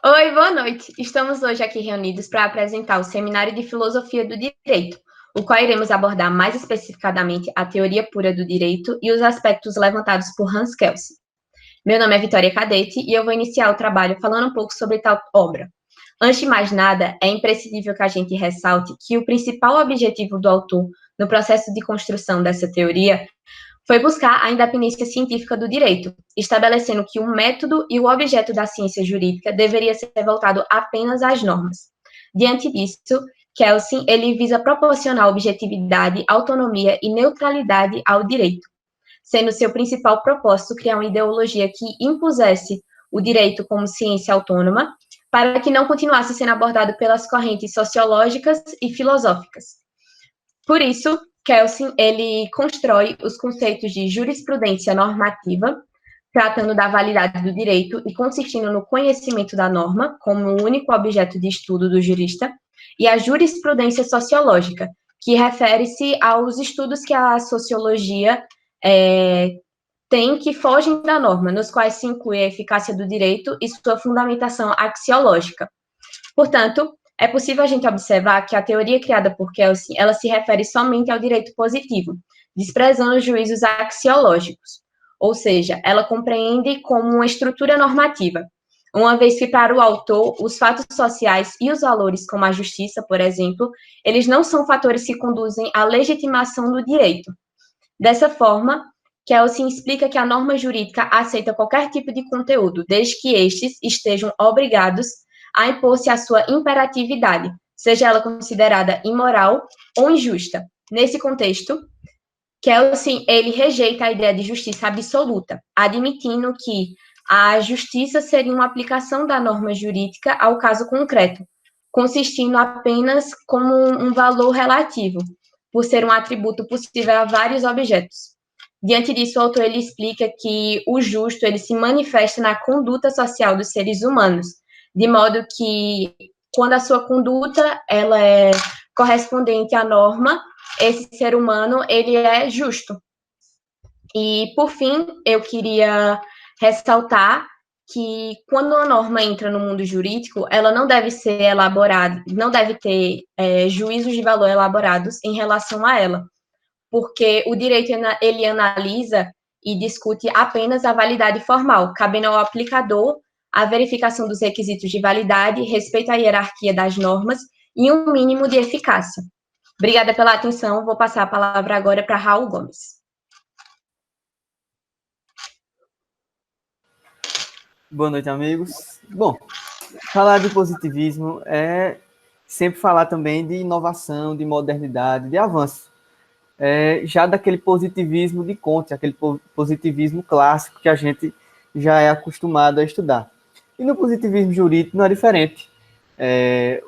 Oi, boa noite. Estamos hoje aqui reunidos para apresentar o Seminário de Filosofia do Direito, o qual iremos abordar mais especificadamente a teoria pura do direito e os aspectos levantados por Hans Kelsen. Meu nome é Vitória Cadete e eu vou iniciar o trabalho falando um pouco sobre tal obra. Antes de mais nada, é imprescindível que a gente ressalte que o principal objetivo do autor no processo de construção dessa teoria foi buscar a independência científica do direito, estabelecendo que o método e o objeto da ciência jurídica deveria ser voltado apenas às normas. Diante disso, Kelsen ele visa proporcionar objetividade, autonomia e neutralidade ao direito, sendo seu principal propósito criar uma ideologia que impusesse o direito como ciência autônoma, para que não continuasse sendo abordado pelas correntes sociológicas e filosóficas. Por isso, Kelsen ele constrói os conceitos de jurisprudência normativa, tratando da validade do direito e consistindo no conhecimento da norma como o único objeto de estudo do jurista, e a jurisprudência sociológica, que refere-se aos estudos que a sociologia tem que fogem da norma, nos quais se inclui a eficácia do direito e sua fundamentação axiológica. Portanto, é possível a gente observar que a teoria criada por Kelsen, ela se refere somente ao direito positivo, desprezando os juízos axiológicos, ou seja, ela compreende como uma estrutura normativa, uma vez que para o autor, os fatos sociais e os valores, como a justiça, por exemplo, eles não são fatores que conduzem à legitimação do direito. Dessa forma, Kelsen explica que a norma jurídica aceita qualquer tipo de conteúdo, desde que estes estejam obrigados a impor-se a sua imperatividade, seja ela considerada imoral ou injusta. Nesse contexto, Kelsen ele rejeita a ideia de justiça absoluta, admitindo que a justiça seria uma aplicação da norma jurídica ao caso concreto, consistindo apenas como um valor relativo, por ser um atributo possível a vários objetos. Diante disso, o autor ele explica que o justo ele se manifesta na conduta social dos seres humanos, de modo que quando a sua conduta ela é correspondente à norma, esse ser humano ele é justo. E por fim, eu queria ressaltar que quando uma norma entra no mundo jurídico, ela não deve ser elaborada, não deve ter juízos de valor elaborados em relação a ela, porque o direito ele analisa e discute apenas a validade formal, cabendo ao aplicador a verificação dos requisitos de validade, respeito à hierarquia das normas e um mínimo de eficácia. Obrigada pela atenção, vou passar a palavra agora para Raul Gomes. Boa noite, amigos. Bom, falar de positivismo é sempre falar também de inovação, de modernidade, de avanço. Já daquele positivismo de Comte, aquele positivismo clássico que a gente já é acostumado a estudar. E no positivismo jurídico não é diferente.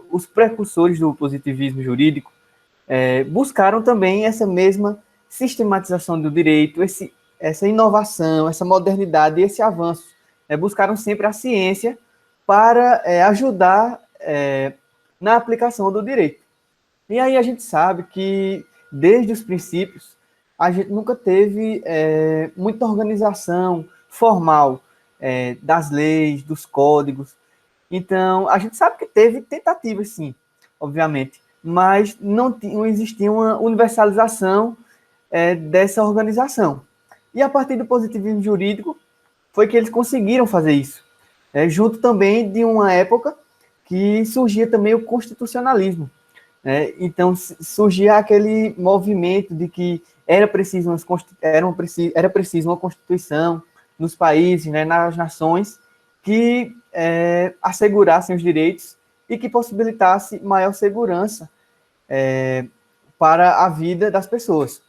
Os precursores do positivismo jurídico buscaram também essa mesma sistematização do direito, essa inovação, essa modernidade e esse avanço. Buscaram sempre a ciência para ajudar na aplicação do direito. E aí a gente sabe que, desde os princípios, a gente nunca teve muita organização formal das leis, dos códigos. Então, a gente sabe que teve tentativas, sim, obviamente, mas não existia uma universalização dessa organização. E a partir do positivismo jurídico, foi que eles conseguiram fazer isso. Junto também de uma época que surgia também o constitucionalismo. Então, surgia aquele movimento de que era preciso uma constituição nos países, nas nações, que assegurassem os direitos e que possibilitasse maior segurança para a vida das pessoas,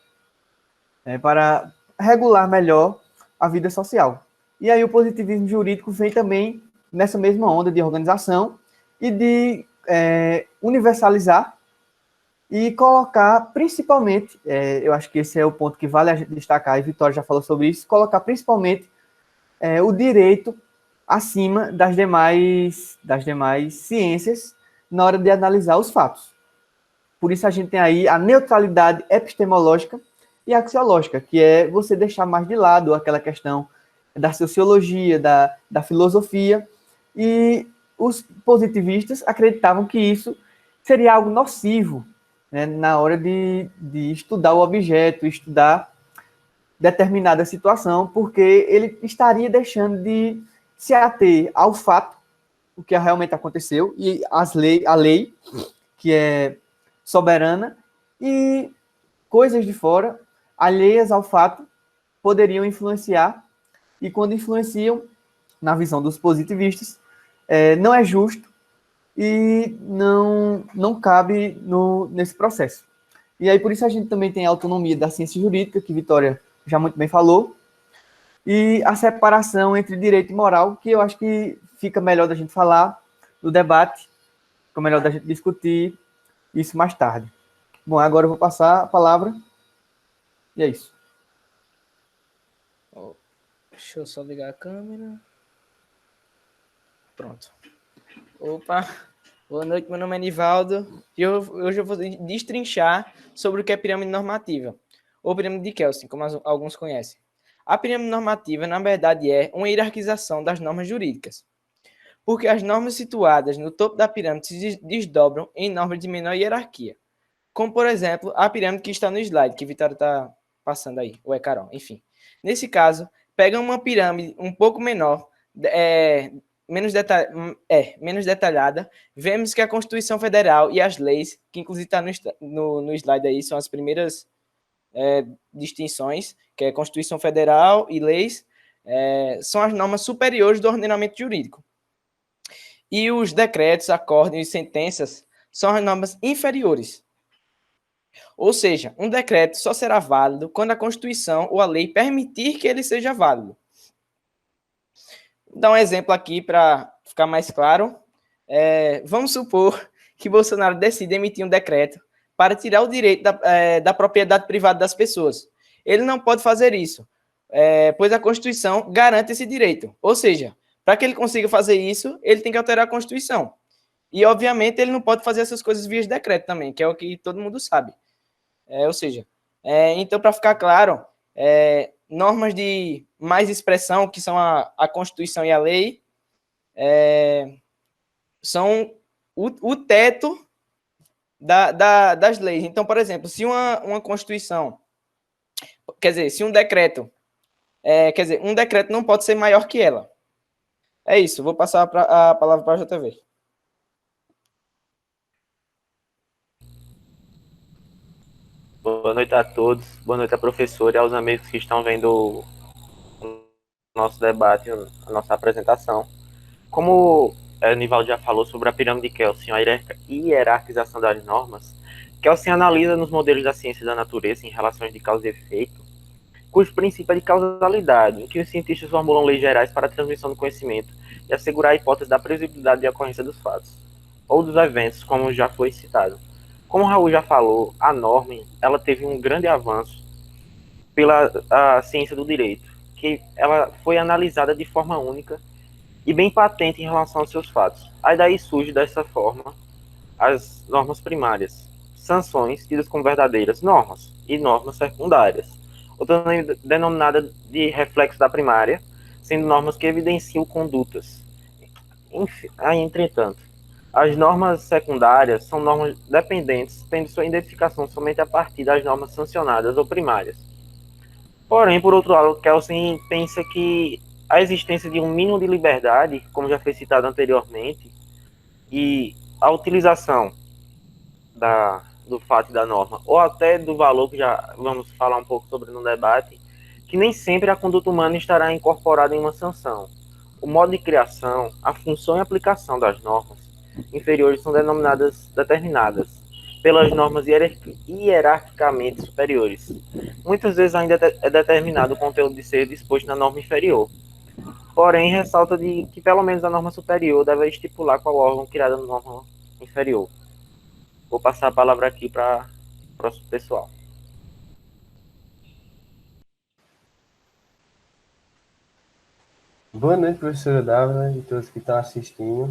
para regular melhor a vida social. E aí o positivismo jurídico vem também nessa mesma onda de organização e de universalizar e colocar principalmente, eu acho que esse é o ponto que vale a gente destacar, e Vitória já falou sobre isso, colocar principalmente o direito acima das demais ciências na hora de analisar os fatos. Por isso a gente tem aí a neutralidade epistemológica e axiológica, que é você deixar mais de lado aquela questão da sociologia, da filosofia, e os positivistas acreditavam que isso seria algo nocivo, né, na hora de estudar o objeto, estudar determinada situação, porque ele estaria deixando de se ater ao fato, o que realmente aconteceu, e a lei, que é soberana, e coisas de fora, alheias ao fato, poderiam influenciar, e quando influenciam, na visão dos positivistas, não é justo e não cabe nesse processo. E aí, por isso, a gente também tem a autonomia da ciência jurídica, que Vitória já muito bem falou, e a separação entre direito e moral, que eu acho que fica melhor da gente falar no debate, fica melhor da gente discutir isso mais tarde. Bom, agora eu vou passar a palavra, e é isso. Deixa eu só ligar a câmera. Pronto. Opa, boa noite, meu nome é Nivaldo e hoje eu vou destrinchar sobre o que é pirâmide normativa, ou pirâmide de Kelsen, como alguns conhecem. A pirâmide normativa, na verdade, é uma hierarquização das normas jurídicas, porque as normas situadas no topo da pirâmide se desdobram em normas de menor hierarquia, como, por exemplo, a pirâmide que está no slide, que Vitória está passando aí, ou é Carol, enfim. Nesse caso, pega uma pirâmide um pouco menor, menos detalhada, vemos que a Constituição Federal e as leis, que inclusive está no slide aí, são as primeiras distinções, que é Constituição Federal e leis, são as normas superiores do ordenamento jurídico. E os decretos, acordos e sentenças são as normas inferiores. Ou seja, um decreto só será válido quando a Constituição ou a lei permitir que ele seja válido. Vou dar um exemplo aqui para ficar mais claro. Vamos supor que Bolsonaro decide emitir um decreto para tirar o direito da propriedade privada das pessoas. Ele não pode fazer isso, pois a Constituição garante esse direito. Ou seja, para que ele consiga fazer isso, ele tem que alterar a Constituição. E, obviamente, ele não pode fazer essas coisas via decreto também, que é o que todo mundo sabe. Ou seja, então, para ficar claro, normas de mais expressão, que são a Constituição e a lei, são o teto das leis. Então, por exemplo, se uma Constituição, quer dizer, se um decreto, um decreto não pode ser maior que ela. É isso, vou passar a palavra para a JV. Boa noite a todos, boa noite a professora e aos amigos que estão vendo o nosso debate, a nossa apresentação. Como o Nivaldo já falou sobre a pirâmide de Kelsen, a hierarquização das normas, Kelsen analisa nos modelos da ciência da natureza em relações de causa e efeito, cujo princípio é de causalidade, em que os cientistas formulam leis gerais para a transmissão do conhecimento e assegurar a hipótese da previsibilidade de ocorrência dos fatos, ou dos eventos, como já foi citado. Como o Raul já falou, a norma ela teve um grande avanço pela a ciência do direito, que ela foi analisada de forma única e bem patente em relação aos seus fatos. Aí daí surge dessa forma as normas primárias, sanções tidas como verdadeiras normas e normas secundárias, outra denominada de reflexo da primária, sendo normas que evidenciam condutas. Entretanto, as normas secundárias são normas dependentes, tendo sua identificação somente a partir das normas sancionadas ou primárias. Porém, por outro lado, Kelsen pensa que a existência de um mínimo de liberdade, como já foi citado anteriormente, e a utilização do fato da norma, ou até do valor, que já vamos falar um pouco sobre no debate, que nem sempre a conduta humana estará incorporada em uma sanção. O modo de criação, a função e aplicação das normas inferiores são determinadas pelas normas hierarquicamente superiores. Muitas vezes ainda é determinado o conteúdo de ser disposto na norma inferior. Porém, ressalta que pelo menos a norma superior deve estipular qual órgão criado na norma inferior. Vou passar a palavra aqui para o próximo pessoal. Boa noite, professora Dávila e todos que estão assistindo.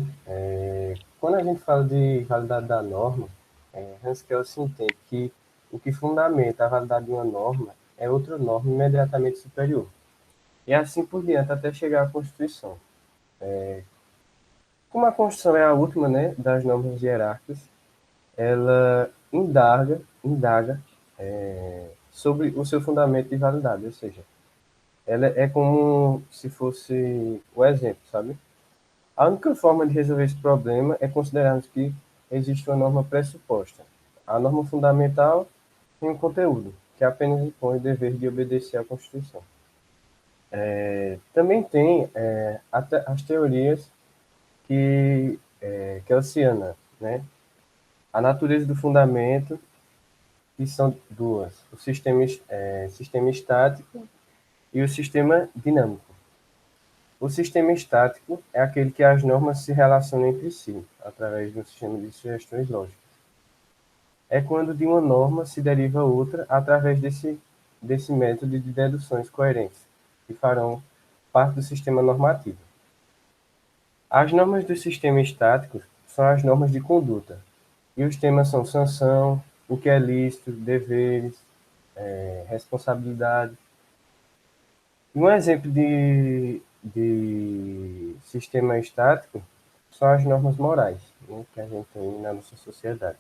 Quando a gente fala de validade da norma, Hans Kelsen entende que o que fundamenta a validade de uma norma é outra norma imediatamente superior. E assim por diante, até chegar à Constituição. Como a Constituição é a última, né, das normas hierárquicas, ela indaga sobre o seu fundamento de validade, ou seja, ela é como se fosse o exemplo, sabe? A única forma de resolver esse problema é considerarmos que existe uma norma pressuposta. A norma fundamental tem um conteúdo, que apenas impõe o dever de obedecer à Constituição. Também tem as teorias que é oceana, né? A natureza do fundamento, que são duas, o sistema estático e o sistema dinâmico. O sistema estático é aquele que as normas se relacionam entre si, através de um sistema de sugestões lógicas. É quando de uma norma se deriva outra através desse método de deduções coerentes, que farão parte do sistema normativo. As normas do sistema estático são as normas de conduta, e os temas são sanção, o que é lícito, deveres, responsabilidade. Um exemplo de sistema estático são as normas morais, né, que a gente tem na nossa sociedade.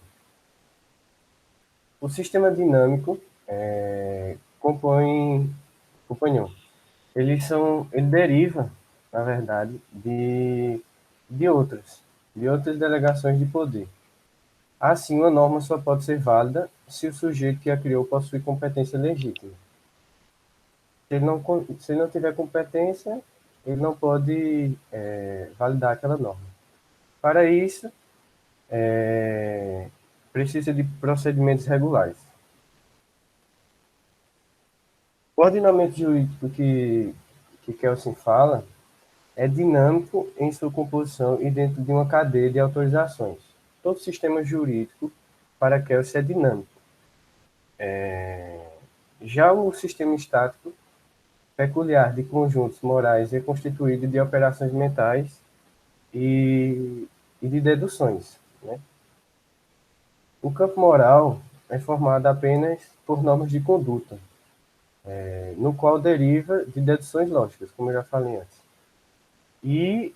O sistema dinâmico companhão, ele deriva, na verdade, de outras delegações de poder. Assim, uma norma só pode ser válida se o sujeito que a criou possui competência legítima. Se ele não tiver competência, ele não pode validar aquela norma. Para isso, precisa de procedimentos regulares. O ordenamento jurídico que Kelsen fala é dinâmico em sua composição e dentro de uma cadeia de autorizações. Todo sistema jurídico, para Kelsen, é dinâmico. Já o sistema estático, peculiar de conjuntos morais, é constituído de operações mentais e de deduções, né? O campo moral é formado apenas por normas de conduta, no qual deriva de deduções lógicas, como eu já falei antes. E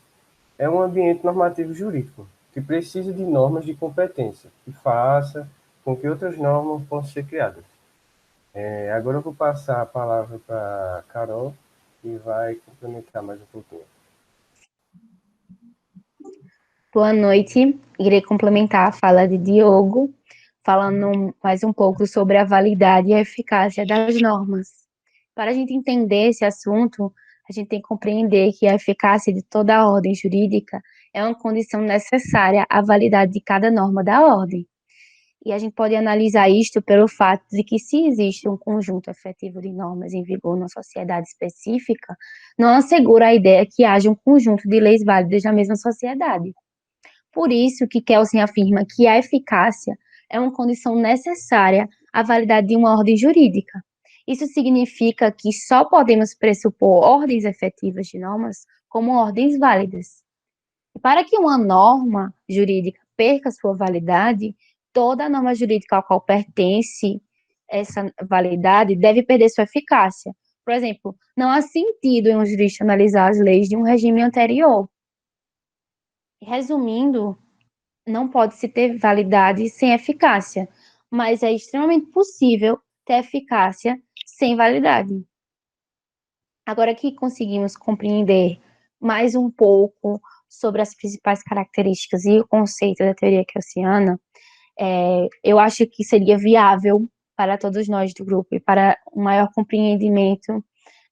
é um ambiente normativo jurídico, que precisa de normas de competência, que faça com que outras normas possam ser criadas. Agora eu vou passar a palavra para a Carol, que vai complementar mais um pouquinho. Boa noite. Irei complementar a fala de Diogo, falando mais um pouco sobre a validade e a eficácia das normas. Para a gente entender esse assunto, a gente tem que compreender que a eficácia de toda a ordem jurídica é uma condição necessária à validade de cada norma da ordem. E a gente pode analisar isto pelo fato de que, se existe um conjunto efetivo de normas em vigor numa sociedade específica, não assegura a ideia que haja um conjunto de leis válidas na mesma sociedade. Por isso que Kelsen afirma que a eficácia é uma condição necessária à validade de uma ordem jurídica. Isso significa que só podemos pressupor ordens efetivas de normas como ordens válidas. E para que uma norma jurídica perca sua validade, toda norma jurídica ao qual pertence essa validade deve perder sua eficácia. Por exemplo, não há sentido em um jurista analisar as leis de um regime anterior. Resumindo, não pode se ter validade sem eficácia, mas é extremamente possível ter eficácia sem validade. Agora que conseguimos compreender mais um pouco sobre as principais características e o conceito da teoria kelseniana, eu acho que seria viável para todos nós do grupo e para um maior compreendimento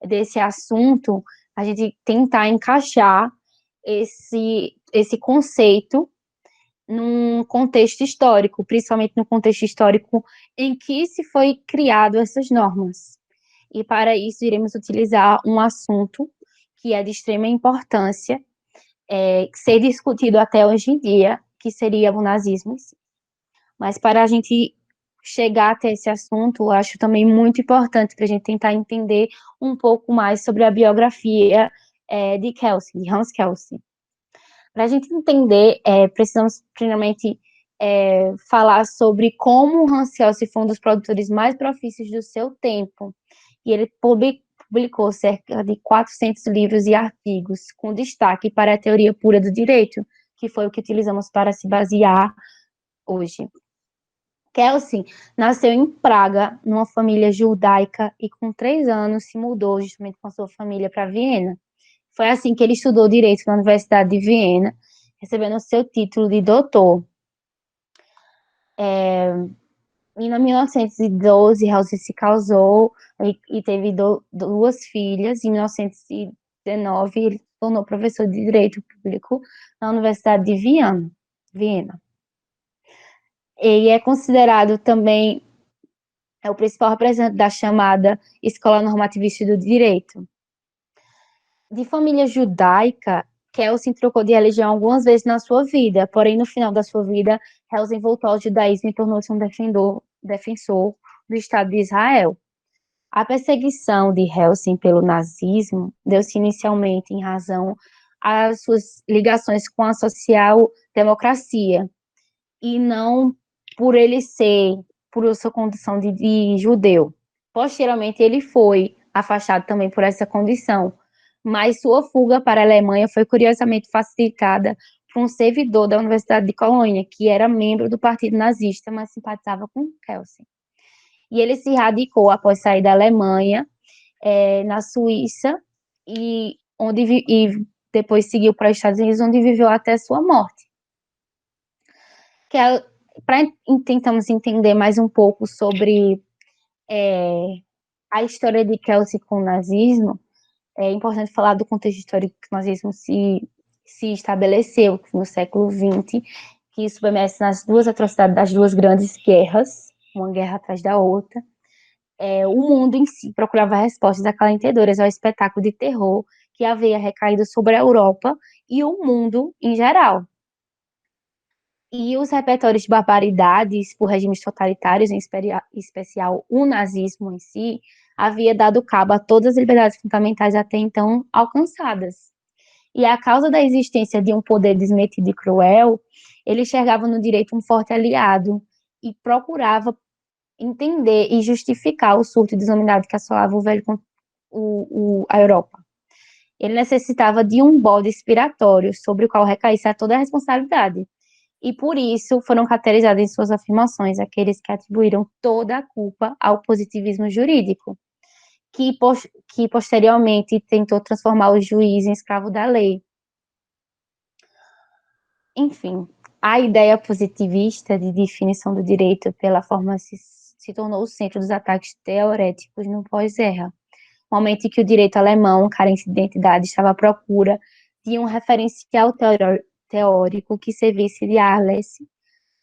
desse assunto, a gente tentar encaixar esse conceito num contexto histórico, principalmente no contexto histórico em que se foi criado essas normas. E para isso iremos utilizar um assunto que é de extrema importância, ser discutido até hoje em dia, que seria o nazismo em si. Mas para a gente chegar até esse assunto, eu acho também muito importante para a gente tentar entender um pouco mais sobre a biografia de Kelsen, de Hans Kelsen. Para a gente entender, precisamos primeiramente falar sobre como o Hans Kelsen foi um dos produtores mais profícios do seu tempo, e ele publicou cerca de 400 livros e artigos, com destaque para a teoria pura do direito, que foi o que utilizamos para se basear hoje. Kelsen nasceu em Praga, numa família judaica, e com 3 anos se mudou justamente com a sua família para Viena. Foi assim que ele estudou Direito na Universidade de Viena, recebendo seu título de doutor. Em 1912, Helsen se casou e teve 2 filhas. Em 1919, ele se tornou professor de Direito Público na Universidade de Viena. Ele é considerado também o principal representante da chamada Escola Normativista do Direito. De família judaica, Kelsen trocou de religião algumas vezes na sua vida, porém, no final da sua vida, Helsen voltou ao judaísmo e tornou-se um defensor do Estado de Israel. A perseguição de Helsen pelo nazismo deu-se inicialmente em razão às suas ligações com a social-democracia, e não por sua condição de judeu. Posteriormente, ele foi afastado também por essa condição, mas sua fuga para a Alemanha foi curiosamente facilitada por um servidor da Universidade de Colônia, que era membro do Partido Nazista, mas simpatizava com Kelsen. E ele se radicou após sair da Alemanha, na Suíça, e depois seguiu para os Estados Unidos, onde viveu até sua morte. Para tentarmos entender mais um pouco sobre a história de Kelsen com o nazismo, é importante falar do contexto histórico que o nazismo se estabeleceu no século XX, que submerge nas 2 atrocidades das 2 grandes guerras, uma guerra atrás da outra. O mundo em si procurava respostas acalentedoras ao espetáculo de terror que havia recaído sobre a Europa e o mundo em geral. E os repertórios de barbaridades por regimes totalitários, em especial o nazismo em si, havia dado cabo a todas as liberdades fundamentais até então alcançadas. E a causa da existência de um poder desmetido e cruel, ele enxergava no direito um forte aliado e procurava entender e justificar o surto desominado que assolava a Europa. Ele necessitava de um bode expiratório sobre o qual recaísse toda a responsabilidade. E por isso foram caracterizados em suas afirmações aqueles que atribuíram toda a culpa ao positivismo jurídico, que posteriormente tentou transformar o juiz em escravo da lei. Enfim, a ideia positivista de definição do direito pela forma se tornou o centro dos ataques teoréticos no pós-guerra, momento em que o direito alemão, carente de identidade, estava à procura de um referencial teórico que servisse de arles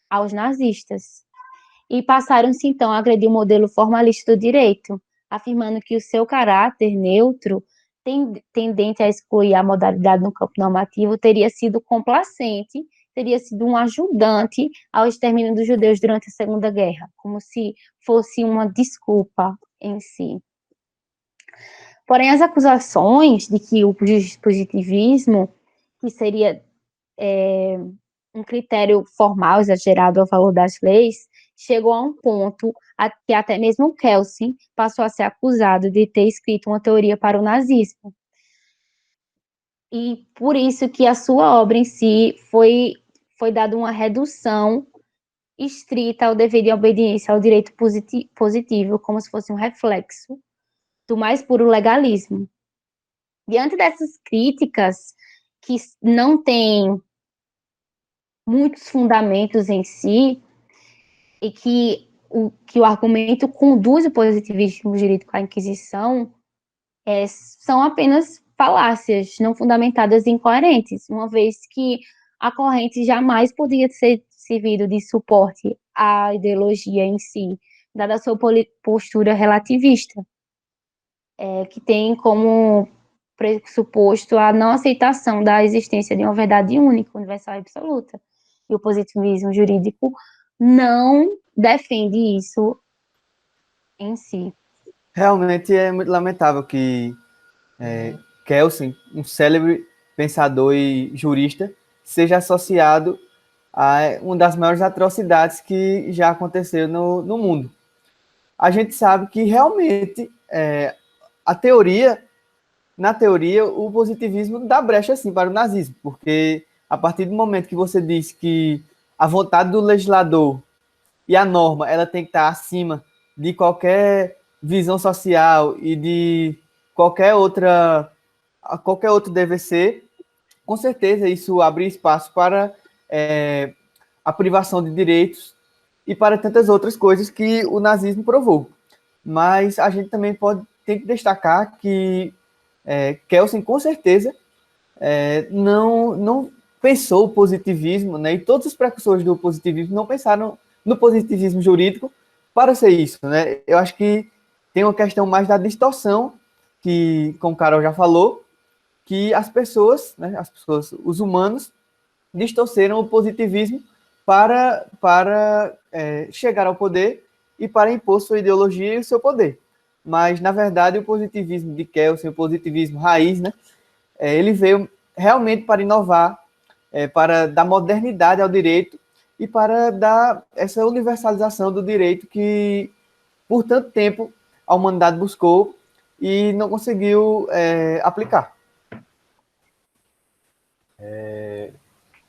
aos nazistas. E passaram-se, então, a agredir o modelo formalista do direito, afirmando que o seu caráter neutro, tendente a excluir a modalidade no campo normativo, teria sido complacente, teria sido um ajudante ao extermínio dos judeus durante a Segunda Guerra, como se fosse uma desculpa em si. Porém, as acusações de que o positivismo, que seria um critério formal exagerado ao valor das leis, chegou a um ponto que até mesmo Kelsen passou a ser acusado de ter escrito uma teoria para o nazismo. E por isso que a sua obra em si foi dada uma redução estrita ao dever de obediência ao direito positivo, como se fosse um reflexo do mais puro legalismo. Diante dessas críticas, que não têm muitos fundamentos em si, e que o argumento conduz o positivismo jurídico à Inquisição, são apenas falácias não fundamentadas e incoerentes, uma vez que a corrente jamais podia ser servido de suporte à ideologia em si, dada a sua postura relativista, que tem como pressuposto a não aceitação da existência de uma verdade única, universal e absoluta. E o positivismo jurídico não defende isso em si. Realmente é muito lamentável que Kelsen, um célebre pensador e jurista, seja associado a uma das maiores atrocidades que já aconteceu no mundo. A gente sabe que realmente na teoria, o positivismo dá brecha sim para o nazismo, porque A partir do momento que você diz que a vontade do legislador e a norma ela tem que estar acima de qualquer visão social e de qualquer outra qualquer outro DVC, com certeza isso abre espaço para a privação de direitos e para tantas outras coisas que o nazismo provou. Mas a gente também tem que destacar que Kelsen, com certeza, não pensou o positivismo, né? E todos os precursores do positivismo não pensaram no positivismo jurídico para ser isso, né? Eu acho que tem uma questão mais da distorção, que, como o Carol já falou, que as pessoas, né, os humanos, distorceram o positivismo para chegar ao poder e para impor sua ideologia e o seu poder. Mas, na verdade, o positivismo de Kelsen, o positivismo raiz, né, ele veio realmente para inovar, para dar modernidade ao direito e para dar essa universalização do direito que, por tanto tempo, a humanidade buscou e não conseguiu aplicar.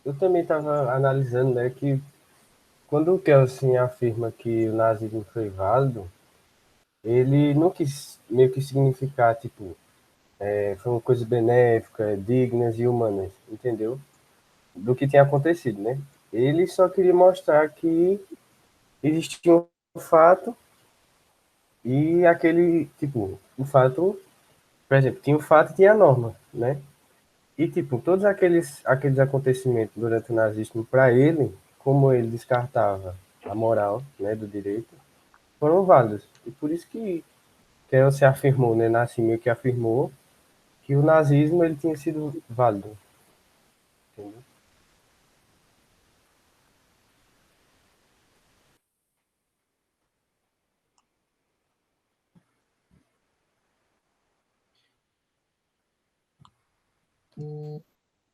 Eu também estava analisando, né, que quando o Kelsen afirma que o nazismo foi válido, ele não quis meio que significar, tipo, foi uma coisa benéfica, dignas e humanas, entendeu? Do que tinha acontecido, né? Ele só queria mostrar que existia um fato e aquele, tipo, o fato, por exemplo, tinha o fato e tinha a norma, né? E, tipo, todos aqueles acontecimentos durante o nazismo, para ele, como ele descartava a moral, né, do direito, foram válidos. E por isso que Kelsen se afirmou, né, Nassim que afirmou que o nazismo ele tinha sido válido. Entendeu?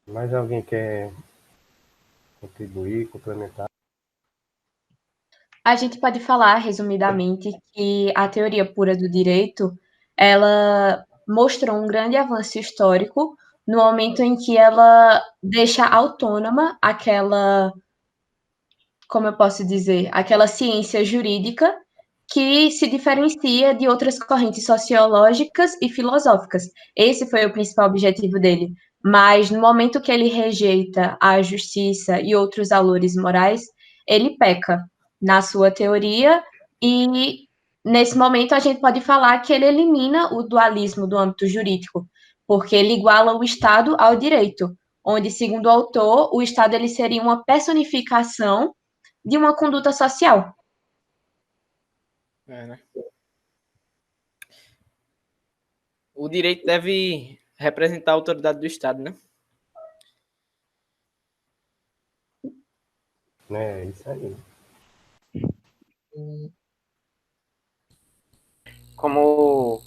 Mais alguém quer contribuir, complementar? A gente pode falar, resumidamente, que a teoria pura do direito, ela mostrou um grande avanço histórico no momento em que ela deixa autônoma aquela, como eu posso dizer, aquela ciência jurídica que se diferencia de outras correntes sociológicas e filosóficas. Esse foi o principal objetivo dele. Mas no momento que ele rejeita a justiça e outros valores morais, ele peca na sua teoria e nesse momento a gente pode falar que ele elimina o dualismo do âmbito jurídico, porque ele iguala o Estado ao direito, onde, segundo o autor, o Estado ele seria uma personificação de uma conduta social. Né? O direito deve representar a autoridade do Estado, né? É isso aí. Como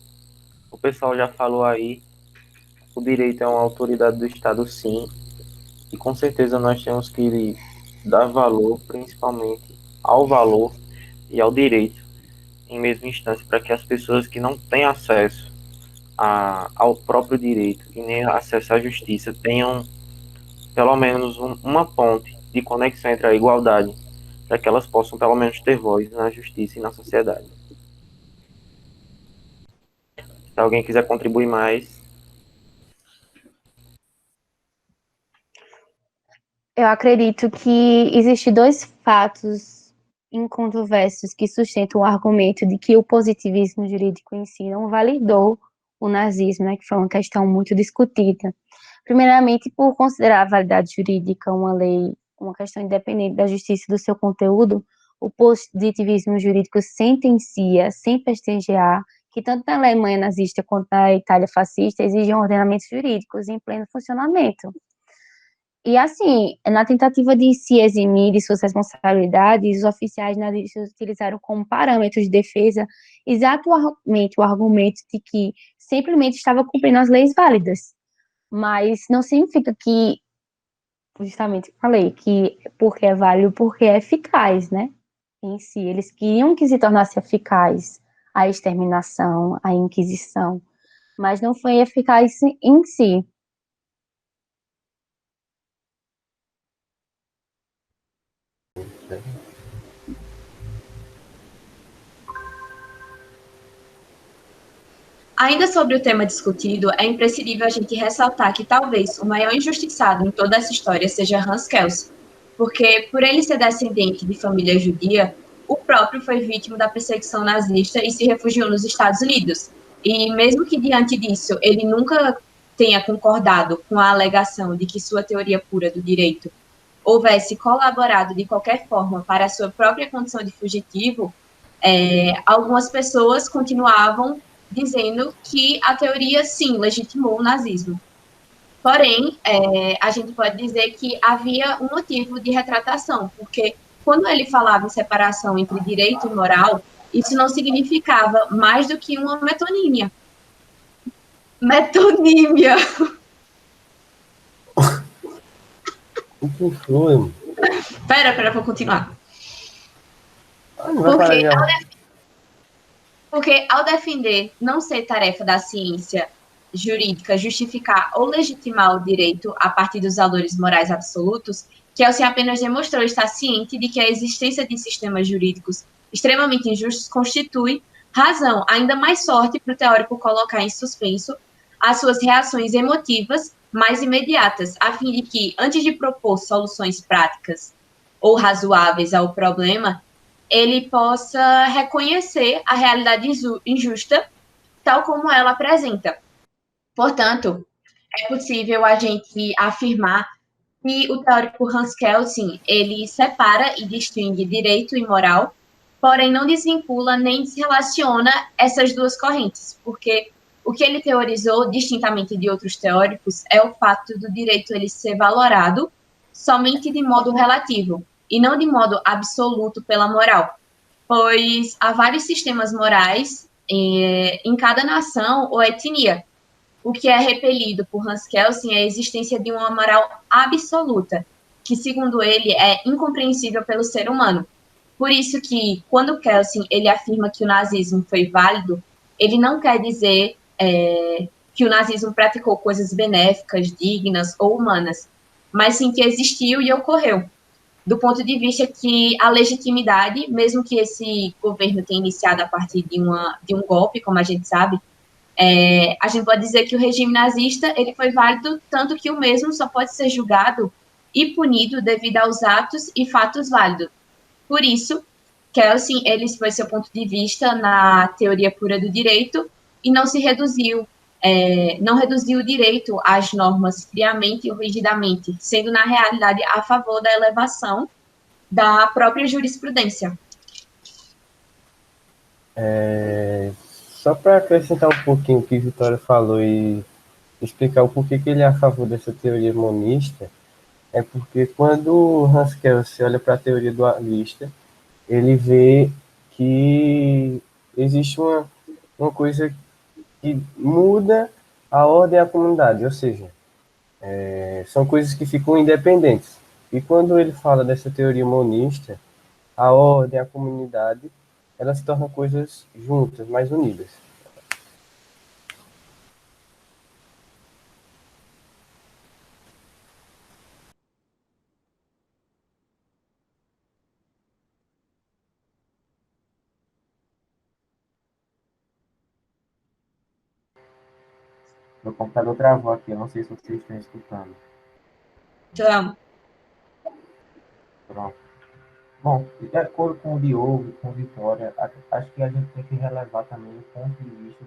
o pessoal já falou aí, o direito é uma autoridade do Estado, sim, e com certeza nós temos que dar valor, principalmente ao valor e ao direito, em mesma instância, para que as pessoas que não têm acesso ao próprio direito e nem acesso à justiça tenham pelo menos uma ponte de conexão entre a igualdade, para que elas possam pelo menos ter voz na justiça e na sociedade. Se alguém quiser contribuir mais. Eu acredito que existem dois fatos incontroversos que sustentam o argumento de que o positivismo jurídico em si não validou o nazismo, né, que foi uma questão muito discutida. Primeiramente, por considerar a validade jurídica uma lei, uma questão independente da justiça e do seu conteúdo, o positivismo jurídico sentencia, sem prestigiar, que tanto na Alemanha nazista quanto na Itália fascista exigiam ordenamentos jurídicos em pleno funcionamento. E assim, na tentativa de se eximir de suas responsabilidades, os oficiais nazistas utilizaram como parâmetro de defesa exatamente o argumento de que simplesmente estava cumprindo as leis válidas. Mas não significa que, justamente falei, que porque é válido, porque é eficaz, né? Em si, eles queriam que se tornasse eficaz a exterminação, a Inquisição, mas não foi eficaz em si. Ainda sobre o tema discutido, é imprescindível a gente ressaltar que talvez o maior injustiçado em toda essa história seja Hans Kelsen, porque por ele ser descendente de família judia, o próprio foi vítima da perseguição nazista e se refugiou nos Estados Unidos. E mesmo que diante disso ele nunca tenha concordado com a alegação de que sua teoria pura do direito houvesse colaborado de qualquer forma para a sua própria condição de fugitivo, algumas pessoas continuavam dizendo que a teoria, sim, legitimou o nazismo. Porém, a gente pode dizer que havia um motivo de retratação, porque quando ele falava em separação entre direito e moral, isso não significava mais do que uma metonímia. Metonímia! O que foi, mano? Pera, vou continuar. Não vai parar já. Porque ao defender não ser tarefa da ciência jurídica justificar ou legitimar o direito a partir dos valores morais absolutos, Kelsen apenas demonstrou estar ciente de que a existência de sistemas jurídicos extremamente injustos constitui razão ainda mais forte para o teórico colocar em suspenso as suas reações emotivas mais imediatas, a fim de que, antes de propor soluções práticas ou razoáveis ao problema, ele possa reconhecer a realidade injusta tal como ela apresenta. Portanto, é possível a gente afirmar que o teórico Hans Kelsen, ele separa e distingue direito e moral, porém não desvincula nem desrelaciona essas duas correntes, porque o que ele teorizou, distintamente de outros teóricos, é o fato do direito ele ser valorado somente de modo relativo, e não de modo absoluto pela moral, pois há vários sistemas morais em cada nação ou etnia. O que é repelido por Hans Kelsen é a existência de uma moral absoluta, que, segundo ele, é incompreensível pelo ser humano. Por isso que, quando Kelsen ele afirma que o nazismo foi válido, ele não quer dizer que o nazismo praticou coisas benéficas, dignas ou humanas, mas sim que existiu e ocorreu. Do ponto de vista que a legitimidade, mesmo que esse governo tenha iniciado a partir de um golpe, como a gente sabe, a gente pode dizer que o regime nazista ele foi válido, tanto que o mesmo só pode ser julgado e punido devido aos atos e fatos válidos. Por isso, Kelsen ele foi seu ponto de vista na teoria pura do direito e não se reduziu, não reduziu o direito às normas friamente ou rigidamente, sendo na realidade a favor da elevação da própria jurisprudência. Só para acrescentar um pouquinho o que Vitória falou e explicar o porquê que ele é a favor dessa teoria monista, é porque quando Hans Kelsen olha para a teoria dualista, ele vê que existe uma coisa que muda a ordem e a comunidade, ou seja, são coisas que ficam independentes. E quando ele fala dessa teoria monista, a ordem e a comunidade, elas se tornam coisas juntas, mais unidas. Meu computador travou aqui, eu não sei se vocês estão escutando. Então, Pronto. Bom, de acordo com o Diogo, com Vitória, acho que a gente tem que relevar também o ponto de vista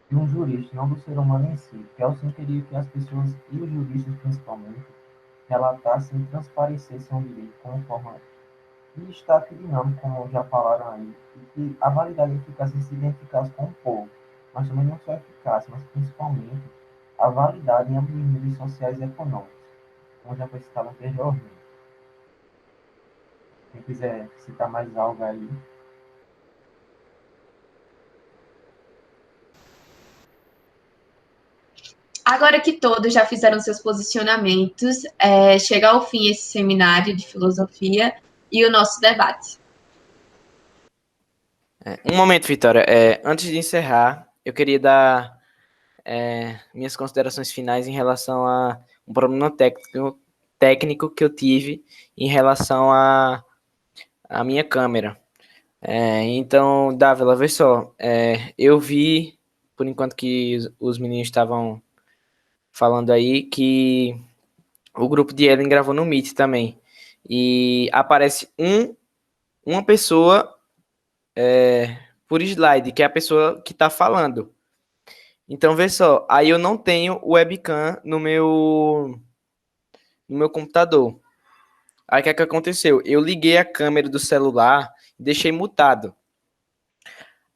de um jurista, não do ser humano em si, que é o queria que as pessoas, e os juristas principalmente, relatassem e transparecessem o direito como forma de estático dinâmico, como já falaram aí, e que a validade e eficácia se identificasse com o povo, mas também não só eficácia, mas principalmente a validade em ambos os níveis sociais e econômicos, como já foi citado anteriormente. Quem quiser citar mais algo aí. agora que todos já fizeram seus posicionamentos, chega ao fim esse seminário de filosofia e o nosso debate. Um momento, Vitória. Antes de encerrar, eu queria dar minhas considerações finais em relação a um problema técnico técnico que eu tive em relação à minha câmera. Então, Dávila, vê só, eu vi, por enquanto que os meninos estavam falando aí, que o grupo de Ellen gravou no Meet também. E aparece uma pessoa por slide, que é a pessoa que está falando. Então, vê só, aí eu não tenho webcam no meu computador. Aí o que é que aconteceu? Eu liguei a câmera do celular e deixei mutado.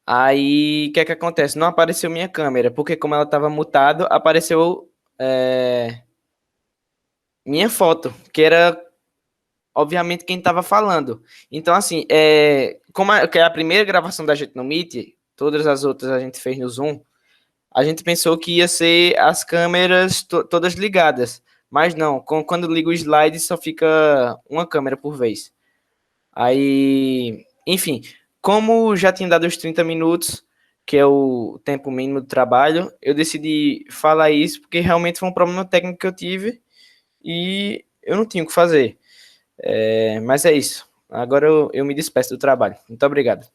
Aí o que é que acontece? Não apareceu minha câmera, porque como ela estava mutado, apareceu minha foto, que era obviamente quem estava falando. Então, assim, que é a primeira gravação da gente no Meet, todas as outras a gente fez no Zoom, a gente pensou que ia ser as câmeras todas ligadas. Mas não, quando liga o slide só fica uma câmera por vez. Aí, enfim, como já tinha dado os 30 minutos, que é o tempo mínimo do trabalho, eu decidi falar isso porque realmente foi um problema técnico que eu tive e eu não tinha o que fazer. Mas é isso. Agora eu me despeço do trabalho. Muito obrigado.